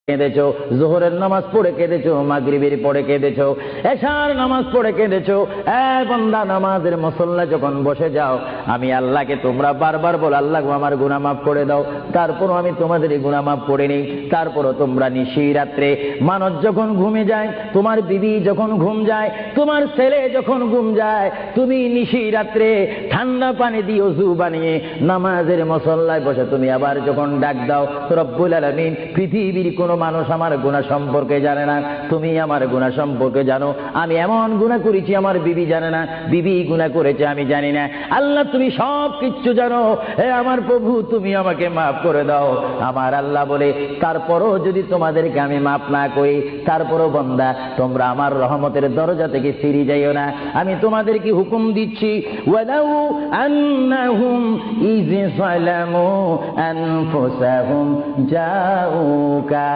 কেঁদেছো, যোহরের নামাজ পড়ে কেঁদেছো, মাগরিবের পড়ে কেঁদেছো, এশার নামাজ পড়ে কেঁদেছো। বান্দা, নামাজের মুসল্লা যখন বসে যাও, আমি আল্লাহকে তোমরা বারবার বল, আল্লাহ আমার গুনাহ মাফ করে দাও। তারপরও আমি তোমাদের গুনাহ মাফ করে নিই। তারপরও তোমরা নিশি রাত্রে, মানুষ যখন ঘুমে যায়, তোমার বিবি যখন ঘুম যায়, তোমার ছেলে যখন ঘুম যায়, তুমি নিশি রাত্রে ঠান্ডা পানি দিয়ে ওযু বানিয়ে নামাজের মুসল্লায় বসে তুমি আবার যখন ডাক দাও, রব্বুল আলামিন, পৃথিবীর কোন মানুষ আমার গুনাহ সম্পর্কে জানে না, তুমি আমার গুনাহ সম্পর্কে জানো। আমি এমন গুনাহ করেছি আমার বিবি জানে না, বিবি গুনাহ করেছে আমি জানি না। আল্লাহ, তুমি সব কিছু জানো। হে আমার প্রভু, তুমি আমাকে মাফ করে দাও। আমার আল্লাহ বলে, তারপরও যদি তোমাদেরকে আমি মাফ না করি, তারপরও বান্দা তোমরা আমার রহমতের দরজা থেকে ফিরে যাইও না। আমি তোমাদেরকে হুকুম দিচ্ছি, ওয়ালাউ আন্নাহুম ইয যালামু আনফুসাহুম জাউকা